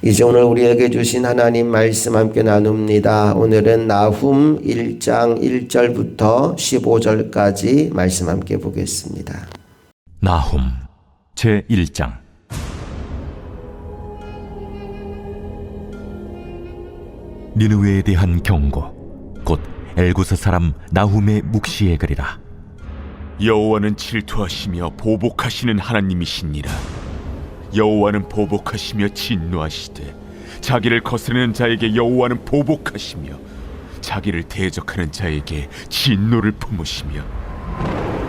이제 오늘 우리에게 주신 하나님 말씀 함께 나눕니다. 오늘은 나훔 1장 1절부터 15절까지 말씀 함께 보겠습니다. 나훔 제1장. 니느웨에 대한 경고, 곧 엘구스 사람 나훔의 묵시에 그리라. 여호와는 질투하시며 보복하시는 하나님이시니라. 여호와는 보복하시며 진노하시되 자기를 거스르는 자에게 여호와는 보복하시며 자기를 대적하는 자에게 진노를 품으시며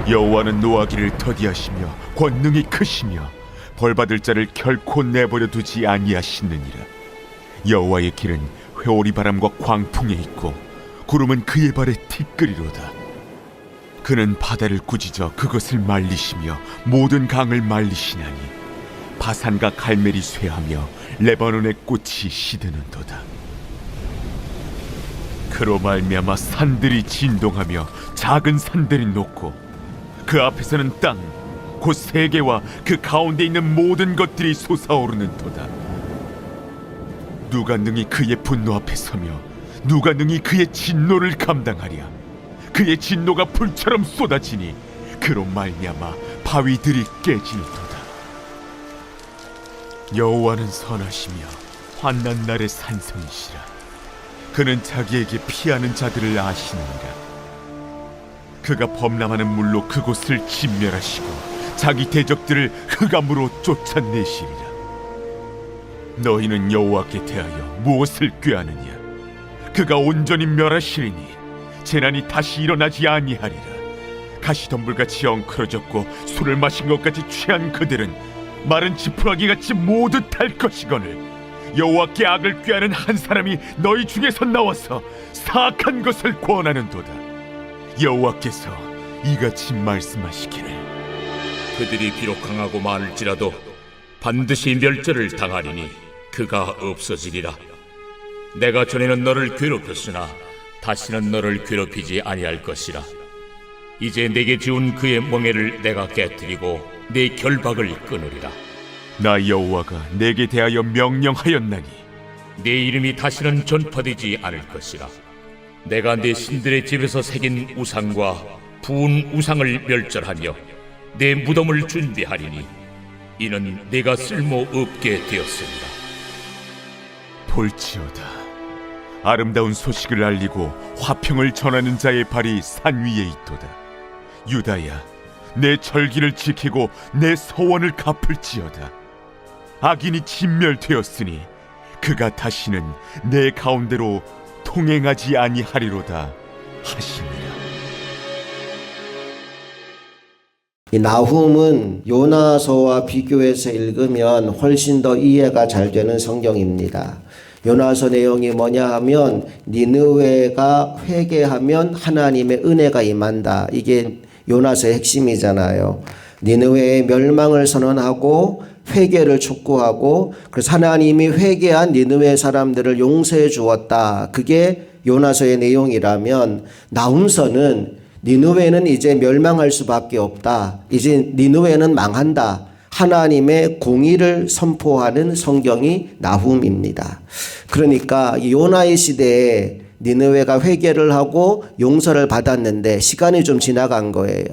여호와는 노하기를 더디하시며 권능이 크시며 벌받을 자를 결코 내버려 두지 아니하시느니라. 여호와의 길은 회오리 바람과 광풍에 있고 구름은 그의 발에 티끌이로다. 그는 바다를 꾸짖어 그것을 말리시며 모든 강을 말리시나니 바산과 갈멜이 쇠하며 레바논의 꽃이 시드는도다. 그로 말미암아 산들이 진동하며 작은 산들이 녹고 그 앞에서는 땅 곧 세계와 그 가운데 있는 모든 것들이 솟아오르는도다. 누가 능히 그의 분노 앞에 서며 누가 능히 그의 진노를 감당하랴. 그의 진노가 불처럼 쏟아지니 그로 말미암아 바위들이 깨지리도다. 여호와는 선하시며 환난 날의 산성이시라. 그는 자기에게 피하는 자들을 아시느니라. 그가 범람하는 물로 그곳을 진멸하시고 자기 대적들을 흑암으로 쫓아내시리라. 너희는 여호와께 대하여 무엇을 꾀하느냐? 그가 온전히 멸하시리니 재난이 다시 일어나지 아니하리라. 가시덤불같이 엉클어졌고 술을 마신 것 같이 취한 그들은 마른 지푸라기같이 모두 탈 것이거늘 여호와께 악을 꾀하는 한 사람이 너희 중에서 나와서 사악한 것을 권하는도다. 여호와께서 이같이 말씀하시기를 그들이 비록 강하고 많을지라도 반드시 멸절을 당하리니 그가 없어지리라. 내가 전에는 너를 괴롭혔으나 다시는 너를 괴롭히지 아니할 것이라. 이제 내게 지운 그의 멍에를 내가 깨뜨리고 내 결박을 끊으리라. 나 여호와가 내게 대하여 명령하였나니 내 이름이 다시는 전파되지 않을 것이라. 내가 내 신들의 집에서 새긴 우상과 부은 우상을 멸절하며 내 무덤을 준비하리니 이는 내가 쓸모없게 되었습니다. 볼지어다, 아름다운 소식을 알리고 화평을 전하는 자의 발이 산 위에 있도다. 유다야, 내 절기를 지키고 내 서원을 갚을지어다. 악인이 진멸되었으니 그가 다시는 내 가운데로 통행하지 아니하리로다 하시니라. 이 나훔은 요나서와 비교해서 읽으면 훨씬 더 이해가 잘 되는 성경입니다. 요나서 내용이 뭐냐 하면 니느웨가 회개하면 하나님의 은혜가 임한다. 이게 요나서의 핵심이잖아요. 니느웨의 멸망을 선언하고 회개를 촉구하고 그래서 하나님이 회개한 니느웨 사람들을 용서해 주었다. 그게 요나서의 내용이라면 나훔서는 니느웨는 이제 멸망할 수밖에 없다. 이제 니느웨는 망한다. 하나님의 공의를 선포하는 성경이 나훔입니다. 그러니까 요나의 시대에 니느웨가 회개를 하고 용서를 받았는데 시간이 좀 지나간 거예요.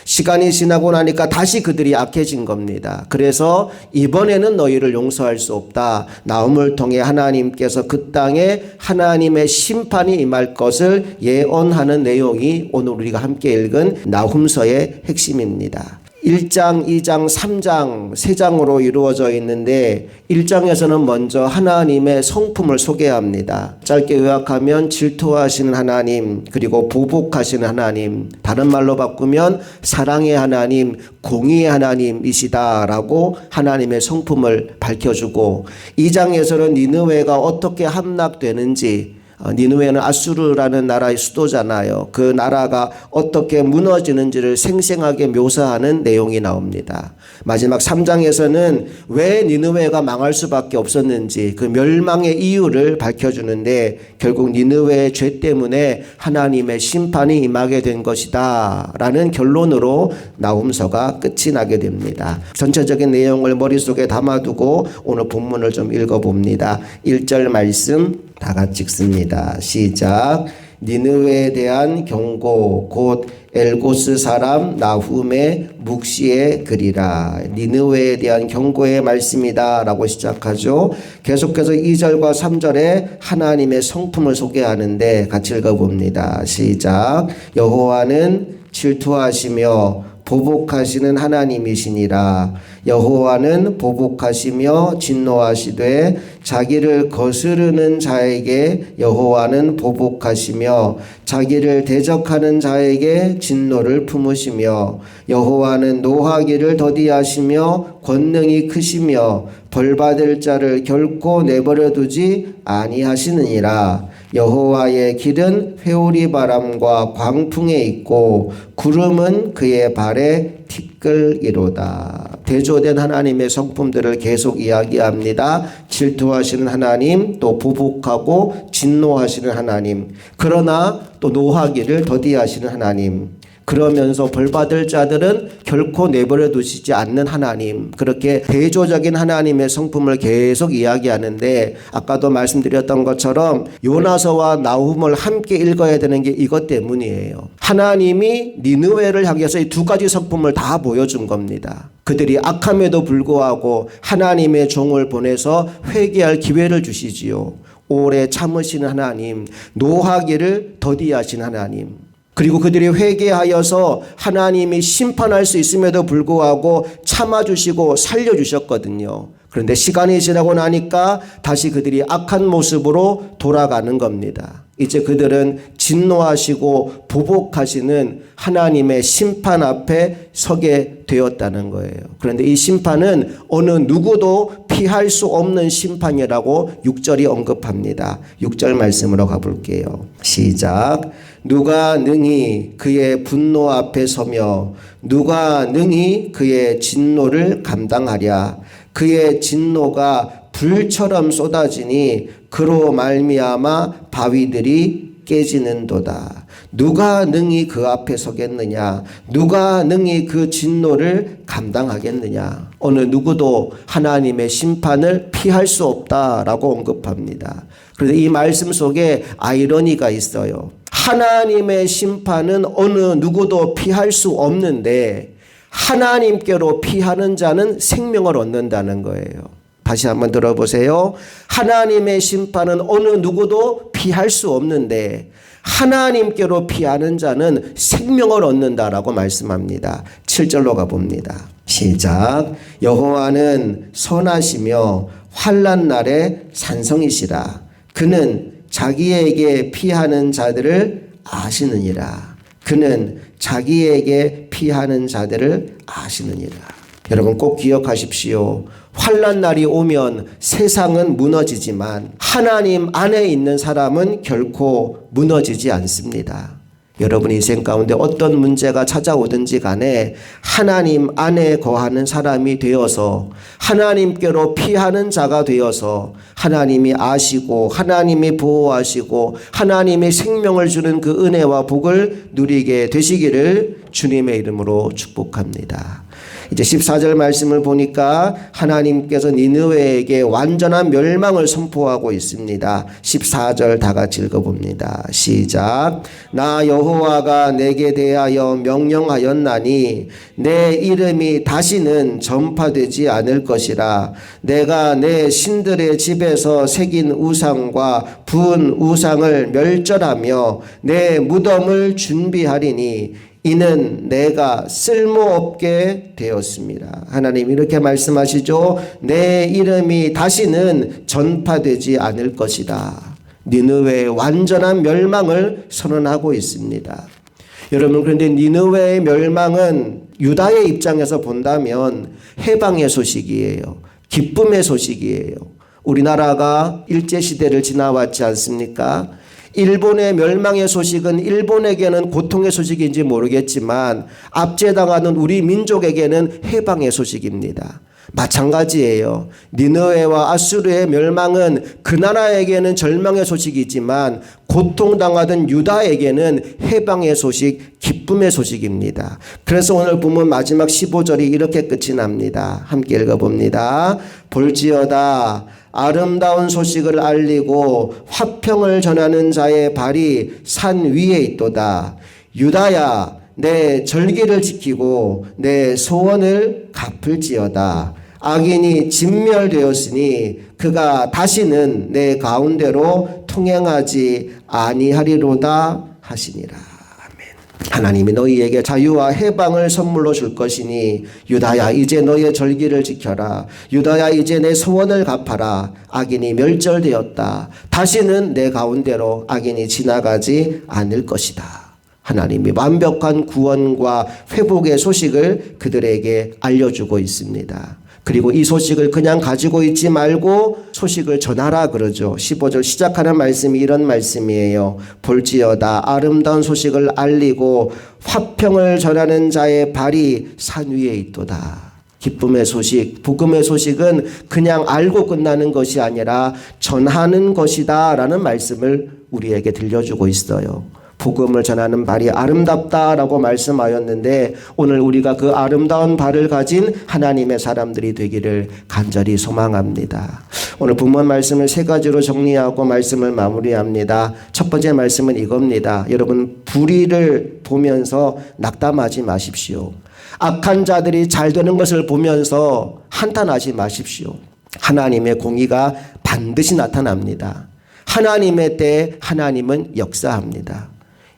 시간이 지나고 나니까 다시 그들이 악해진 겁니다. 그래서 이번에는 너희를 용서할 수 없다. 나훔을 통해 하나님께서 그 땅에 하나님의 심판이 임할 것을 예언하는 내용이 오늘 우리가 함께 읽은 나훔서의 핵심입니다. 1장, 2장, 3장, 3장으로 이루어져 있는데 1장에서는 먼저 하나님의 성품을 소개합니다. 짧게 요약하면 질투하시는 하나님, 그리고 보복하시는 하나님, 다른 말로 바꾸면 사랑의 하나님, 공의의 하나님이시다라고 하나님의 성품을 밝혀주고 2장에서는 니느웨가 어떻게 함락되는지 니느웨는 아수르라는 나라의 수도잖아요. 그 나라가 어떻게 무너지는지를 생생하게 묘사하는 내용이 나옵니다. 마지막 3장에서는 왜 니느웨가 망할 수밖에 없었는지 그 멸망의 이유를 밝혀주는데 결국 니느웨의 죄 때문에 하나님의 심판이 임하게 된 것이다 라는 결론으로 나훔서가 끝이 나게 됩니다. 전체적인 내용을 머릿속에 담아두고 오늘 본문을 좀 읽어봅니다. 1절 말씀 다 같이 읽습니다. 시작. 니느웨에 대한 경고 곧 엘고스 사람 나훔의 묵시의 글이라. 니느웨에 대한 경고의 말씀이다 라고 시작하죠. 계속해서 2절과 3절에 하나님의 성품을 소개하는데 같이 읽어봅니다. 시작. 여호와는 질투하시며 보복하시는 하나님이시니라. 여호와는 보복하시며 진노하시되 자기를 거스르는 자에게 여호와는 보복하시며 자기를 대적하는 자에게 진노를 품으시며 여호와는 노하기를 더디하시며 권능이 크시며 벌받을 자를 결코 내버려 두지 아니하시느니라. 여호와의 길은 회오리 바람과 광풍에 있고 구름은 그의 발에 티끌이로다. 대조된 하나님의 성품들을 계속 이야기합니다. 질투하시는 하나님, 또 보복하고 진노하시는 하나님, 그러나 또 노하기를 더디하시는 하나님, 그러면서 벌받을 자들은 결코 내버려 두시지 않는 하나님, 그렇게 대조적인 하나님의 성품을 계속 이야기하는데 아까도 말씀드렸던 것처럼 요나서와 나훔을 함께 읽어야 되는 게 이것 때문이에요. 하나님이 니느웨를 향해서 이 두 가지 성품을 다 보여준 겁니다. 그들이 악함에도 불구하고 하나님의 종을 보내서 회개할 기회를 주시지요. 오래 참으시는 하나님, 노하기를 더디하신 하나님, 그리고 그들이 회개하여서 하나님이 심판할 수 있음에도 불구하고 참아주시고 살려주셨거든요. 그런데 시간이 지나고 나니까 다시 그들이 악한 모습으로 돌아가는 겁니다. 이제 그들은 진노하시고 보복하시는 하나님의 심판 앞에 서게 되었다는 거예요. 그런데 이 심판은 어느 누구도 피할 수 없는 심판이라고 6절이 언급합니다. 6절 말씀으로 가볼게요. 시작. 누가 능히 그의 분노 앞에 서며 누가 능히 그의 진노를 감당하랴. 그의 진노가 불처럼 쏟아지니 그로 말미암아 바위들이 깨지는도다. 누가 능히 그 앞에 서겠느냐? 누가 능히 그 진노를 감당하겠느냐? 어느 누구도 하나님의 심판을 피할 수 없다라고 언급합니다. 그런데 이 말씀 속에 아이러니가 있어요. 하나님의 심판은 어느 누구도 피할 수 없는데 하나님께로 피하는 자는 생명을 얻는다는 거예요. 다시 한번 들어보세요. 하나님의 심판은 어느 누구도 피할 수 없는데 하나님께로 피하는 자는 생명을 얻는다라고 말씀합니다. 7절로 가봅니다. 시작. 여호와는 선하시며 환난 날에 산성이시라. 그는 자기에게 피하는 자들을 아시느니라. 그는 자기에게 피하는 자들을 아시느니라. 여러분 꼭 기억하십시오. 환난 날이 오면 세상은 무너지지만 하나님 안에 있는 사람은 결코 무너지지 않습니다. 여러분 인생 가운데 어떤 문제가 찾아오든지 간에 하나님 안에 거하는 사람이 되어서 하나님께로 피하는 자가 되어서 하나님이 아시고 하나님이 보호하시고 하나님이 생명을 주는 그 은혜와 복을 누리게 되시기를 주님의 이름으로 축복합니다. 이제 14절 말씀을 보니까 하나님께서 니느웨에게 완전한 멸망을 선포하고 있습니다. 14절 다 같이 읽어봅니다. 시작. 나 여호와가 내게 대하여 명령하였나니 내 이름이 다시는 전파되지 않을 것이라. 내가 내 신들의 집에서 새긴 우상과 부은 우상을 멸절하며 내 무덤을 준비하리니 이는 내가 쓸모없게 되었습니다. 하나님 이렇게 말씀하시죠. 내 이름이 다시는 전파되지 않을 것이다. 니느웨의 완전한 멸망을 선언하고 있습니다. 여러분 그런데 니느웨의 멸망은 유다의 입장에서 본다면 해방의 소식이에요. 기쁨의 소식이에요. 우리나라가 일제시대를 지나왔지 않습니까? 일본의 멸망의 소식은 일본에게는 고통의 소식인지 모르겠지만 압제당하는 우리 민족에게는 해방의 소식입니다. 마찬가지예요. 니느웨와 아수르의 멸망은 그 나라에게는 절망의 소식이지만 고통당하던 유다에게는 해방의 소식, 기쁨의 소식입니다. 그래서 오늘 본문 마지막 15절이 이렇게 끝이 납니다. 함께 읽어봅니다. 볼지어다 아름다운 소식을 알리고 화평을 전하는 자의 발이 산 위에 있도다. 유다야 내 절기를 지키고 내 소원을 갚을지어다. 악인이 진멸되었으니 그가 다시는 내 가운데로 통행하지 아니하리로다 하시니라. 아멘. 하나님이 너희에게 자유와 해방을 선물로 줄 것이니 유다야 이제 너의 절기를 지켜라. 유다야 이제 내 소원을 갚아라. 악인이 멸절되었다. 다시는 내 가운데로 악인이 지나가지 않을 것이다. 하나님이 완벽한 구원과 회복의 소식을 그들에게 알려주고 있습니다. 그리고 이 소식을 그냥 가지고 있지 말고 소식을 전하라 그러죠. 15절 시작하는 말씀이 이런 말씀이에요. 볼지어다 아름다운 소식을 알리고 화평을 전하는 자의 발이 산 위에 있도다. 기쁨의 소식, 복음의 소식은 그냥 알고 끝나는 것이 아니라 전하는 것이다 라는 말씀을 우리에게 들려주고 있어요. 복음을 전하는 발이 아름답다라고 말씀하였는데 오늘 우리가 그 아름다운 발을 가진 하나님의 사람들이 되기를 간절히 소망합니다. 오늘 본문 말씀을 세 가지로 정리하고 말씀을 마무리합니다. 첫 번째 말씀은 이겁니다. 여러분 불의를 보면서 낙담하지 마십시오. 악한 자들이 잘 되는 것을 보면서 한탄하지 마십시오. 하나님의 공의가 반드시 나타납니다. 하나님의 때에 하나님은 역사합니다.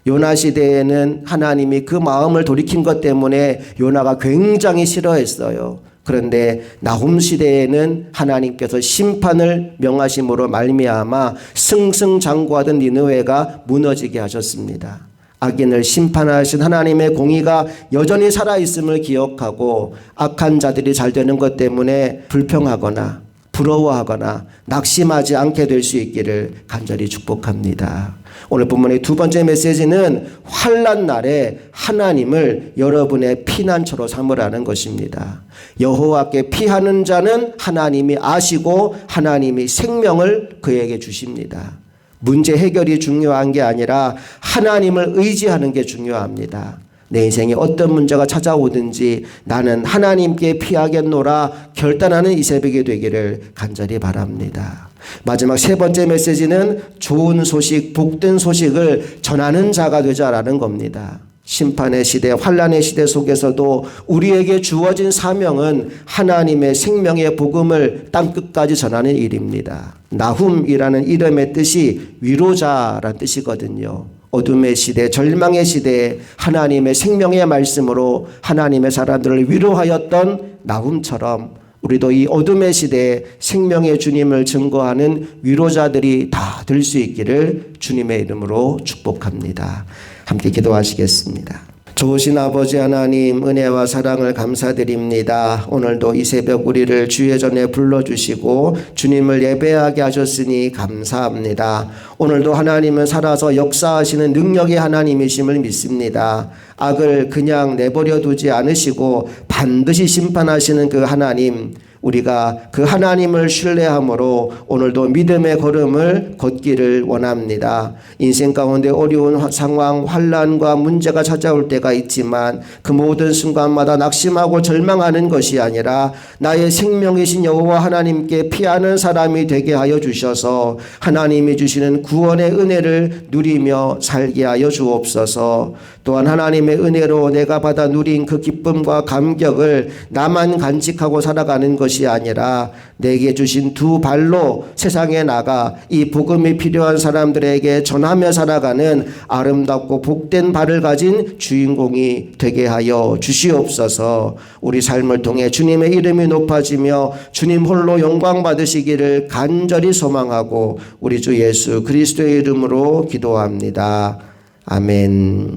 요나 시대에는 하나님이 그 마음을 돌이킨 것 때문에 요나가 굉장히 싫어했어요. 그런데 나훔 시대에는 하나님께서 심판을 명하심으로 말미암아 승승장구하던 니느웨가 무너지게 하셨습니다. 악인을 심판하신 하나님의 공의가 여전히 살아있음을 기억하고 악한 자들이 잘 되는 것 때문에 불평하거나 부러워하거나 낙심하지 않게 될 수 있기를 간절히 축복합니다. 오늘 본문의 두 번째 메시지는 환난 날에 하나님을 여러분의 피난처로 삼으라는 것입니다. 여호와께 피하는 자는 하나님이 아시고 하나님이 생명을 그에게 주십니다. 문제 해결이 중요한 게 아니라 하나님을 의지하는 게 중요합니다. 내 인생에 어떤 문제가 찾아오든지 나는 하나님께 피하겠노라 결단하는 이 새벽이 되기를 간절히 바랍니다. 마지막 세 번째 메시지는 좋은 소식, 복된 소식을 전하는 자가 되자라는 겁니다. 심판의 시대, 환난의 시대 속에서도 우리에게 주어진 사명은 하나님의 생명의 복음을 땅끝까지 전하는 일입니다. 나훔이라는 이름의 뜻이 위로자라는 뜻이거든요. 어둠의 시대, 절망의 시대에 하나님의 생명의 말씀으로 하나님의 사람들을 위로하였던 나훔처럼 우리도 이 어둠의 시대에 생명의 주님을 증거하는 위로자들이 다 될 수 있기를 주님의 이름으로 축복합니다. 함께 기도하시겠습니다. 좋으신 아버지 하나님 은혜와 사랑을 감사드립니다. 오늘도 이 새벽 우리를 주의 전에 불러주시고 주님을 예배하게 하셨으니 감사합니다. 오늘도 하나님은 살아서 역사하시는 능력의 하나님이심을 믿습니다. 악을 그냥 내버려 두지 않으시고 반드시 심판하시는 그 하나님, 우리가 그 하나님을 신뢰함으로 오늘도 믿음의 걸음을 걷기를 원합니다. 인생 가운데 어려운 상황, 환난과 문제가 찾아올 때가 있지만 그 모든 순간마다 낙심하고 절망하는 것이 아니라 나의 생명이신 여호와 하나님께 피하는 사람이 되게 하여 주셔서 하나님이 주시는 구원의 은혜를 누리며 살게 하여 주옵소서. 또한 하나님의 은혜로 내가 받아 누린 그 기쁨과 감격을 나만 간직하고 살아가는 것이 아니라 내게 주신 두 발로 세상에 나가 이 복음이 필요한 사람들에게 전하며 살아가는 아름답고 복된 발을 가진 주인공이 되게 하여 주시옵소서. 우리 삶을 통해 주님의 이름이 높아지며 주님 홀로 영광 받으시기를 간절히 소망하고 우리 주 예수 그리스도의 이름으로 기도합니다. 아멘.